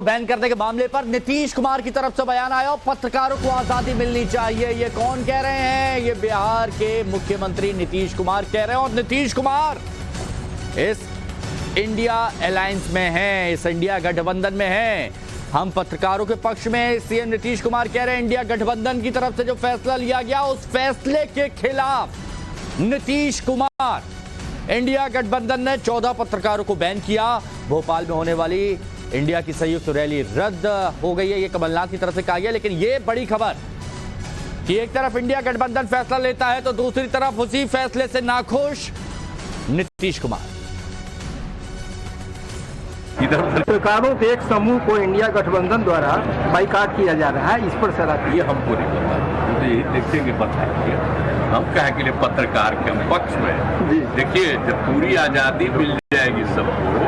Ban करने के मामले पर नीतीश कुमार की तरफ से बयान आया। पत्रकारों को आजादी मिलनी चाहिए। ये कौन कह रहे हैं? ये बिहार के मुख्यमंत्री नीतीश कुमार कह रहे हैं। और नीतीश कुमार इस इंडिया अलायंस में हैं, इस इंडिया गठबंधन में हैं। हम पत्रकारों के पक्ष में। सीएम नीतीश कुमार कह रहे हैं इंडिया गठबंधन की तरफ से जो फैसला लिया गया उस फैसले के खिलाफ नीतीश कुमार। इंडिया गठबंधन ने 14 पत्रकारों को बैन किया। भोपाल में होने वाली इंडिया की संयुक्त रैली रद्द हो गई है, ये कमलनाथ की तरफ से कहा गया। लेकिन ये बड़ी खबर कि एक तरफ इंडिया गठबंधन फैसला लेता है तो दूसरी तरफ उसी फैसले से नाखुश नीतीश कुमार। इधर पत्रकारों के एक समूह को इंडिया गठबंधन द्वारा बाइकाट किया जा रहा है, इस पर सलाह ये हमको नहीं पता, मुझे देखेंगे बताएंगे। हम कहे के लिए पत्रकार के पक्ष में देखिए, जब पूरी आजादी मिल जाएगी सबको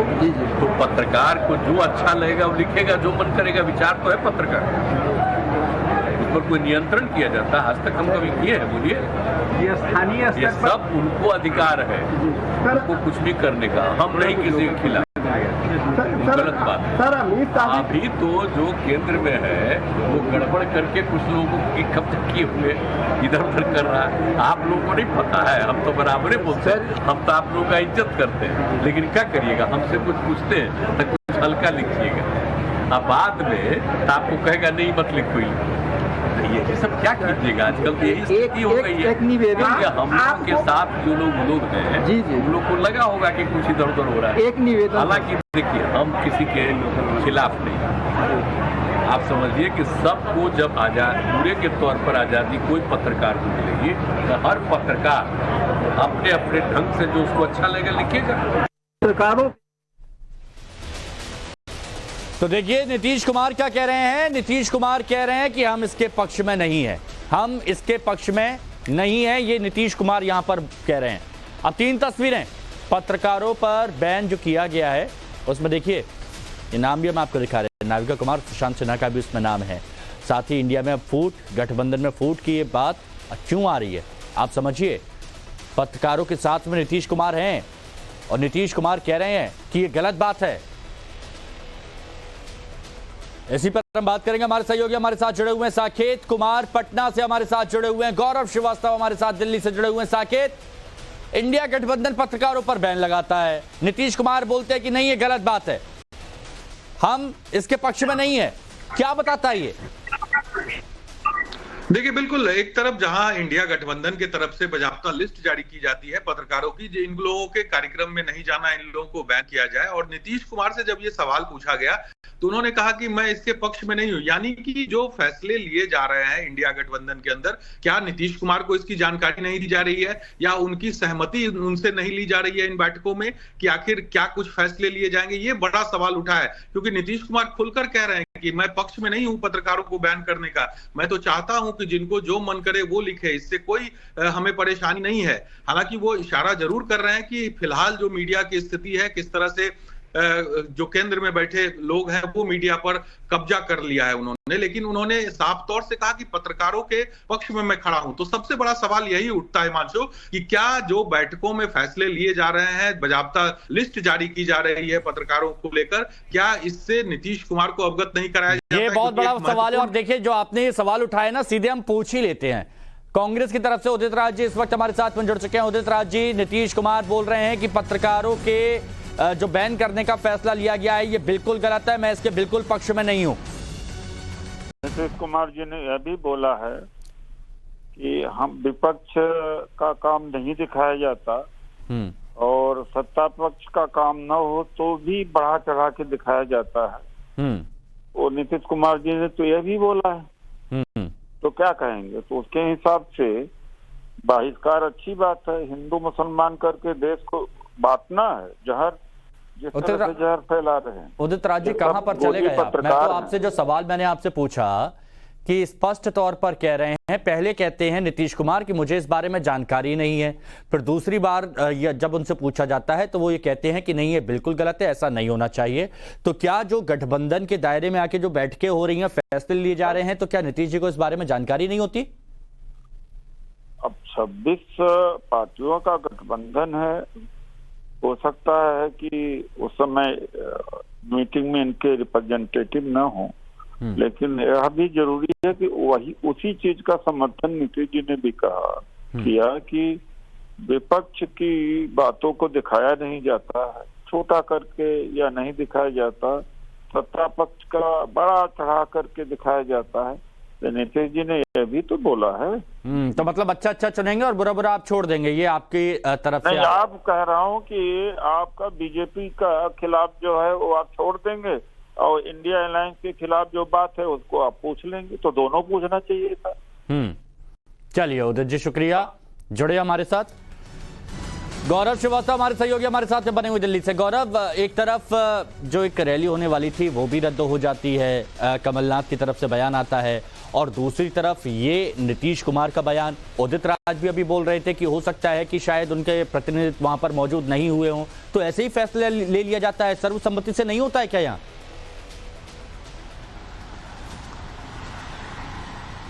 तो पत्रकार को जो अच्छा लगेगा वो लिखेगा, जो मन करेगा। विचार तो है पत्रकार, उस पर कोई नियंत्रण किया जाता है? आज तक हम कभी किए हैं? बोलिए। ये स्थानीय ये सब उनको अधिकार है, उनको कुछ भी करने का। हम नहीं किसी के खिलाफ, गलत बात सर। अभी तो जो केंद्र में है वो गड़बड़ करके कुछ लोगों की कब्जा किए हुए इधर उधर कर रहा है। आप लोगों को नहीं पता है, हम तो बराबर ही बोलते हैं। हम तो आप लोगों का इज्जत करते हैं, लेकिन क्या करिएगा, हमसे कुछ पूछते हैं तो कुछ हल्का लिखिएगा। अब बाद में तो आपको कहेगा नहीं मत लिखो। ये सब क्या कीजिएगा? आजकल तो यही स्थिति हो गई है। हम लोग के साथ जो लोग हैं उन लोग को लगा होगा कि कुछ इधर उधर हो रहा है। एक निवेदन, हालांकि देखिए हम किसी के खिलाफ नहीं। आप समझिए कि सबको जब पूरे के तौर पर आजादी कोई पत्रकार को मिलेगी तो हर पत्रकार अपने अपने ढंग से जो उसको अच्छा लगेगा लिखेगा। पत्रकारों तो देखिए नीतीश कुमार क्या कह रहे हैं। नीतीश कुमार कह रहे हैं कि हम इसके पक्ष में नहीं है, हम इसके पक्ष में नहीं है। ये नीतीश कुमार यहां पर कह रहे हैं। अब 3 तस्वीरें पत्रकारों पर बैन जो किया गया है उसमें देखिए, ये नाम भी हम आपको दिखा रहे हैं। नाविका कुमार, सुशांत सिन्हा का भी उसमें नाम है। साथ ही इंडिया में फूट, गठबंधन में फूट की ये बात क्यों आ रही है आप समझिए। पत्रकारों के साथ में नीतीश कुमार हैं और नीतीश कुमार कह रहे हैं कि ये गलत बात है। इसी पर हम बात करेंगे। हमारे सहयोगी हमारे साथ जुड़े हुए हैं, साकेत कुमार पटना से हमारे साथ जुड़े हुए हैं, गौरव श्रीवास्तव हमारे साथ दिल्ली से जुड़े हुए हैं। साकेत, इंडिया गठबंधन पत्रकारों पर बैन लगाता है, नीतीश कुमार बोलते हैं कि नहीं ये गलत बात है, हम इसके पक्ष में नहीं है, क्या बताता है ये? देखिए, बिल्कुल एक तरफ जहां इंडिया गठबंधन के तरफ से बाकायदा लिस्ट जारी की जाती है पत्रकारों की, इन लोगों के कार्यक्रम में नहीं जाना, इन लोगों को बैन किया जाए। और नीतीश कुमार से जब ये सवाल पूछा गया तो उन्होंने कहा कि मैं इसके पक्ष में नहीं हूं। यानी कि जो फैसले लिए जा रहे हैं इंडिया गठबंधन के अंदर, क्या नीतीश कुमार को इसकी जानकारी नहीं दी जा रही है या उनकी सहमति उनसे नहीं ली जा रही है इन बैठकों में कि आखिर क्या कुछ फैसले लिए जाएंगे? ये बड़ा सवाल उठा है, क्योंकि नीतीश कुमार खुलकर कह रहे हैं कि मैं पक्ष में नहीं हूं पत्रकारों को बैन करने का। मैं तो चाहता हूं कि जिनको जो मन करे वो लिखे, इससे कोई हमें परेशानी नहीं है। हालांकि वो इशारा जरूर कर रहे हैं कि फिलहाल जो मीडिया की स्थिति है, किस तरह से जो केंद्र में बैठे लोग हैं वो मीडिया पर कब्जा कर लिया है उन्होंने। लेकिन उन्होंने साफ तौर से कहा कि पत्रकारों के पक्ष में मैं खड़ा हूं। तो सबसे बड़ा सवाल यही उठता है हिमांशु कि क्या जो बैठकों में फैसले लिए जा रहे हैं, बाकायदा लिस्ट जारी की जा रही है पत्रकारों को लेकर, क्या इससे नीतीश कुमार को अवगत नहीं कराया जाता? ये बहुत बड़ा सवाल है। और देखिए, जो आपने ये सवाल उठाया ना, सीधे हम पूछ ही लेते हैं। कांग्रेस की तरफ से उदित राज जी इस वक्त हमारे साथ में जुड़ चुके हैं। उदित राज जी, नीतीश कुमार बोल रहे हैं कि पत्रकारों के जो बैन करने का फैसला लिया गया है ये बिल्कुल गलत है, मैं इसके बिल्कुल पक्ष में नहीं हूं। नीतीश कुमार जी ने यह भी बोला है कि हम विपक्ष का काम नहीं दिखाया जाता और सत्ता पक्ष का काम न हो तो भी बढ़ा चढ़ा के दिखाया जाता है। और नीतीश कुमार जी ने तो यह भी बोला है, तो क्या कहेंगे? तो उसके हिसाब से बहिष्कार अच्छी बात है। हिंदू मुसलमान करके देश को बांटना है, जहर जिस तरह से जहर फैला रहे हैं। उदित राज जी, कहां पर चले गए आप? मैं तो आपसे जो सवाल मैंने आपसे पूछा कि स्पष्ट तौर पर कह रहे हैं, पहले कहते हैं नीतीश कुमार कि मुझे इस बारे में जानकारी नहीं है, फिर दूसरी बार जब उनसे पूछा जाता है तो वो ये कहते हैं कि नहीं ये बिल्कुल गलत है, ऐसा नहीं होना चाहिए। तो क्या जो गठबंधन के दायरे में आके जो बैठकें हो रही हैं, फैसले लिए जा रहे हैं, तो क्या नीतीश जी को इस बारे में जानकारी नहीं होती? अब 26 पार्टियों का गठबंधन है, हो सकता है कि उस समय मीटिंग में इनके रिप्रेजेंटेटिव न हो, लेकिन यह भी जरूरी है कि वही उसी चीज का समर्थन नीतीश जी ने भी किया कि विपक्ष की बातों को दिखाया नहीं जाता है, छोटा करके या नहीं दिखाया जाता, सत्ता पक्ष का बड़ा चढ़ा करके दिखाया जाता है। तो नीतीश जी ने यह भी तो बोला है। तो मतलब अच्छा अच्छा चुनेंगे और बुरा बुरा आप छोड़ देंगे, ये आपकी तरफ से? नहीं, आप कह रहा हूँ कि आपका बीजेपी का खिलाफ जो है वो आप छोड़ देंगे और इंडिया अलायंस के खिलाफ जो बात है उसको आप पूछ लेंगे, तो दोनों पूछना चाहिए था। चलिए उदित जी, शुक्रिया, जुड़े हमारे साथ। गौरव श्रीवास्तव हमारे सहयोगी हमारे साथ बने हुए दिल्ली से। गौरव, एक तरफ जो एक रैली होने वाली थी वो भी रद्द हो जाती है, कमलनाथ की तरफ से बयान आता है, और दूसरी तरफ ये नीतीश कुमार का बयान। उदित राज भी अभी बोल रहे थे कि हो सकता है कि शायद उनके प्रतिनिधि वहां पर मौजूद नहीं हुए हों, तो ऐसे ही फैसला ले लिया जाता है, सर्वसम्मति से नहीं होता है क्या यहाँ?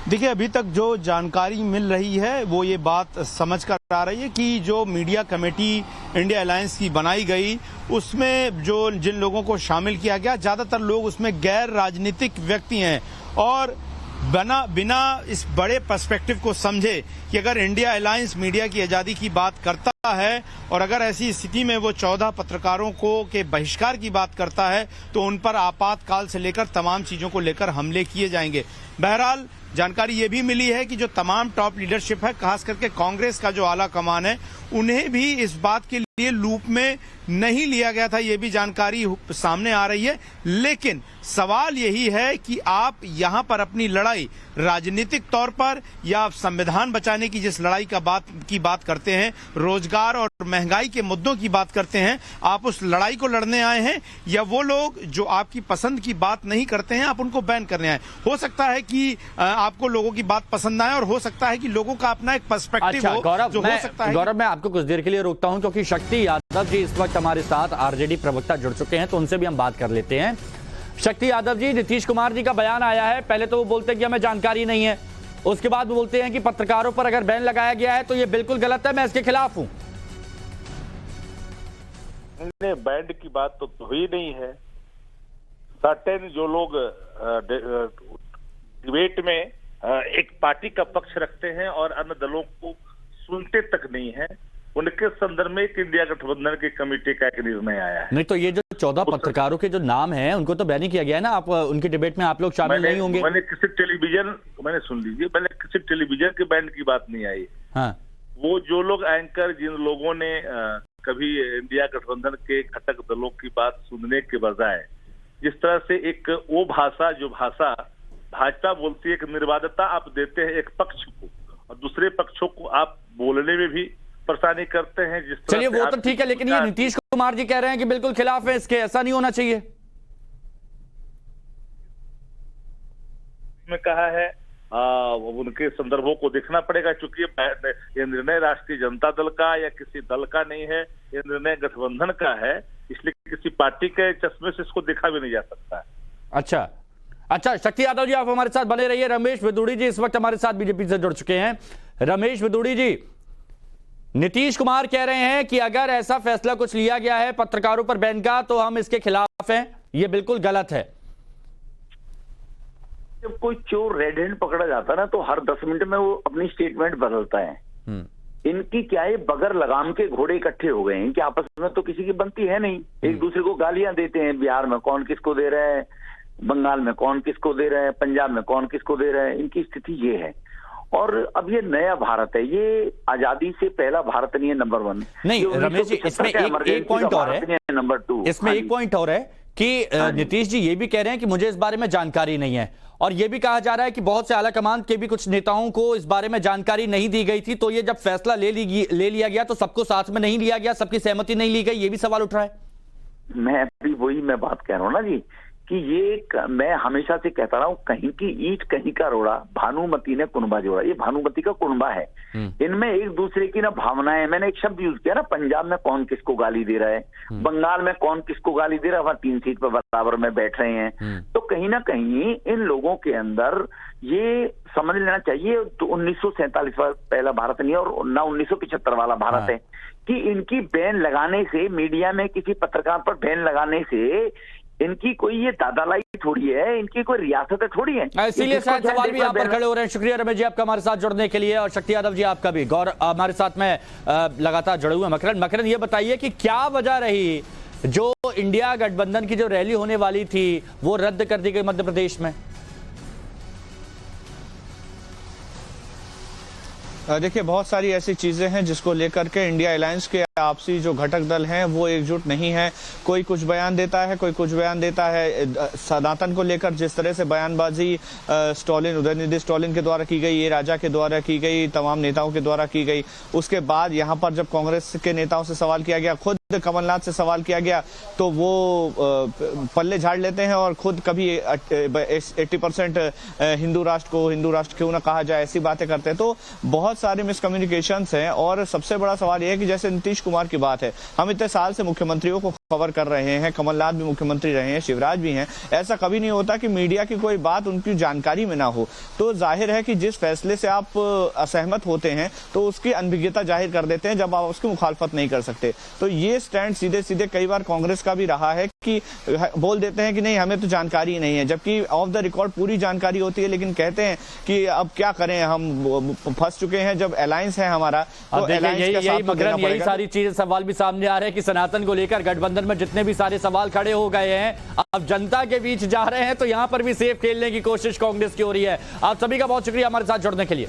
देखिए, अभी तक जो जानकारी मिल रही है वो ये बात समझ कर आ रही है कि जो मीडिया कमेटी इंडिया अलायंस की बनाई गई उसमें जो जिन लोगों को शामिल किया गया, ज्यादातर लोग उसमें गैर राजनीतिक व्यक्ति हैं और बिना इस बड़े पर्सपेक्टिव को समझे कि अगर इंडिया अलायंस मीडिया की आजादी की बात करता है और अगर ऐसी स्थिति में वो 14 पत्रकारों को के बहिष्कार की बात करता है तो उन पर आपातकाल से लेकर तमाम चीजों को लेकर हमले किए जाएंगे। बहरहाल जानकारी ये भी मिली है कि जो तमाम टॉप लीडरशिप है, खास करके कांग्रेस का जो आला कमान है, उन्हें भी इस बात के लिए लूप में नहीं लिया गया था, ये भी जानकारी सामने आ रही है। लेकिन सवाल यही है कि आप यहां पर अपनी लड़ाई राजनीतिक तौर पर या संविधान बचाने की जिस लड़ाई की बात करते हैं, रोजगार और महंगाई के मुद्दों की बात करते हैं, आप उस लड़ाई को लड़ने आए हैं या वो लोग जो आपकी पसंद की बात नहीं करते हैं आप उनको बैन करने आए? हो सकता है कि आपको लोगों की बात पसंद आए और हो सकता है कि लोगों का अपना एक पर्सपेक्टिव हो। गौरव, मैं आपको कुछ देर के लिए रोकता हूं क्योंकि शक्ति यादव जी इस वक्त हमारे साथ आरजेडी प्रवक्ता जुड़ चुके हैं, तो उनसे भी हम बात कर लेते हैं। शक्ति यादव जी, नीतीश कुमार जी का बयान आया है, पहले तो वो बोलते हैं कि हमें जानकारी नहीं है, उसके बाद वो बोलते हैं कि पत्रकारों पर अगर बैन लगाया गया है तो ये बिल्कुल गलत है, मैं इसके खिलाफ हूं। बैन की बात तो हुई नहीं है। सर्टेन जो लोग डिबेट में एक पार्टी का पक्ष रखते हैं और अन्य दलों को सुनते तक नहीं है, उनके संदर्भ में एक इंडिया गठबंधन की कमेटी का एक निर्णय आया है। नहीं तो ये जो 14 पत्रकारों के जो नाम हैं उनको तो बैन किया गया है ना, आप उनकी डिबेट में आप लोग शामिल नहीं होंगे। मैंने किसी टेलीविजन के बैन की बात नहीं आई। हाँ। वो जो लोग एंकर, जिन लोगों ने कभी इंडिया गठबंधन के घटक दलों की बात सुनने के बजाय जिस तरह से एक वो भाषा, जो भाषा भाजपा बोलती है, एक निर्बाधता आप देते हैं एक पक्ष को और दूसरे पक्षों को आप बोलने में भी परेशानी करते हैं। जिस तरह चलिए वो तो ठीक है, लेकिन ये नीतीश कुमार जी कह रहे हैं कि बिल्कुल खिलाफ है इसके, ऐसा नहीं होना चाहिए। में कहा है उनके संदर्भों को देखना पड़ेगा, क्योंकि ये निर्णय राष्ट्रीय जनता दल का या किसी दल का नहीं है, ये निर्णय गठबंधन का है, इसलिए किसी पार्टी के चश्मे से इसको देखा भी नहीं जा सकता है। अच्छा, शक्ति यादव जी आप हमारे साथ बने रहिए। रमेश विदुड़ी जी इस वक्त हमारे साथ बीजेपी से जुड़ चुके हैं। रमेश विदुड़ी जी, नीतीश कुमार कह रहे हैं कि अगर ऐसा फैसला कुछ लिया गया है पत्रकारों पर बैन का तो हम इसके खिलाफ हैं, ये बिल्कुल गलत है। जब कोई चोर रेड हैंड पकड़ा जाता है ना तो हर 10 मिनट में वो अपनी स्टेटमेंट बदलता है। इनकी क्या है, बगैर लगाम के घोड़े इकट्ठे हो गए हैं कि आपस में तो किसी की बनती है नहीं, एक दूसरे को गालियां देते हैं। बिहार में कौन किसको दे रहा है, बंगाल में कौन किसको दे रहा है, पंजाब में कौन किसको दे रहा है, इनकी स्थिति ये है। और अब ये नया भारत है, ये आजादी से पहला भारत नहीं है, नंबर 1 नहीं। रमेश जी, इसमें एक पॉइंट और है, नंबर 2 इसमें एक पॉइंट और है कि नीतीश जी ये भी कह रहे हैं कि मुझे इस बारे में जानकारी नहीं है, और ये भी कहा जा रहा है कि बहुत से आला कमान के भी कुछ नेताओं को इस बारे में जानकारी नहीं दी गई थी, तो ये जब फैसला ले लिया गया तो सबको साथ में नहीं लिया गया, सबकी सहमति नहीं ली गई, ये भी सवाल उठ रहा है। मैं भी वही बात कह रहा हूँ ना जी कि ये मैं हमेशा से कहता रहा हूँ, कहीं की ईंट कहीं का रोड़ा, भानुमति ने कुनबा जोड़ा। ये भानुमति का कुनबा है, इनमें एक दूसरे की ना भावनाएं, मैंने एक शब्द यूज किया ना, पंजाब में कौन किसको गाली दे रहा है, बंगाल में कौन किसको गाली दे रहा है, वहां 3 सीट पर बराबर में बैठ रहे हैं। तो कहीं ना कहीं इन लोगों के अंदर ये समझ लेना चाहिए तो 1947 वाला पहला भारत नहीं है और ना 1975 वाला भारत है कि इनकी बैन लगाने से, मीडिया में किसी पत्रकार पर बैन लगाने से इनकी कोई ये दादालाई थोड़ी है, इनकी कोई रियासत थोड़ी है। इसीलिए शायद सवाल भी यहाँ पर खड़े हो रहे हैं। शुक्रिया रमेश जी आपका हमारे साथ जुड़ने के लिए, और शक्ति यादव जी आपका भी। गौर हमारे साथ में लगातार जुड़े हुए। मकरन ये बताइए कि क्या वजह रही जो इंडिया गठबंधन की जो रैली होने वाली थी वो रद्द कर दी गई मध्य प्रदेश में? देखिए, बहुत सारी ऐसी चीजें हैं जिसको लेकर के इंडिया अलायंस के आपसी जो घटक दल हैं वो एकजुट नहीं है। कोई कुछ बयान देता है, कोई कुछ बयान देता है। सनातन को लेकर जिस तरह से बयानबाजी स्टॉलिन, उदयनिधि स्टॉलिन के द्वारा की गई, ये राजा के द्वारा की गई, तमाम नेताओं के द्वारा की गई, उसके बाद यहाँ पर जब कांग्रेस के नेताओं से सवाल किया गया, खुद कमलनाथ से सवाल किया गया, तो वो पल्ले झाड़ लेते हैं और खुद कभी 80% हिंदू राष्ट्र को हिंदू राष्ट्र क्यों ना कहा जाए, ऐसी बातें करते हैं। तो बहुत सारे मिसकम्युनिकेशंस हैं। और सबसे बड़ा सवाल यह है कि जैसे नीतीश कुमार की बात है, हम इतने साल से मुख्यमंत्रियों को कवर कर रहे हैं, कमलनाथ भी मुख्यमंत्री रहे हैं, शिवराज भी हैं, ऐसा कभी नहीं होता कि मीडिया की कोई बात उनकी जानकारी में ना हो। तो जाहिर है कि जिस फैसले से आप असहमत होते हैं तो उसकी अनभिज्ञता जाहिर कर देते हैं जब आप उसकी मुखालफत नहीं कर सकते। तो ये स्टैंड सीधे सीधे कई बार कांग्रेस का भी रहा है कि बोल देते हैं कि नहीं हमें तो जानकारी नहीं है, जबकि ऑफ द रिकॉर्ड पूरी जानकारी होती है, लेकिन कहते हैं कि अब क्या करें, हम फंस चुके हैं जब अलायंस है हमारा। तो यही सारी चीजें सवाल भी सामने आ रहे हैं कि सनातन को लेकर गठबंधन में जितने भी सारे सवाल खड़े हो गए हैं, अब जनता के बीच जा रहे हैं, तो यहां पर भी सेफ खेलने की कोशिश कांग्रेस की हो रही है। आप सभी का बहुत शुक्रिया हमारे साथ जुड़ने के लिए।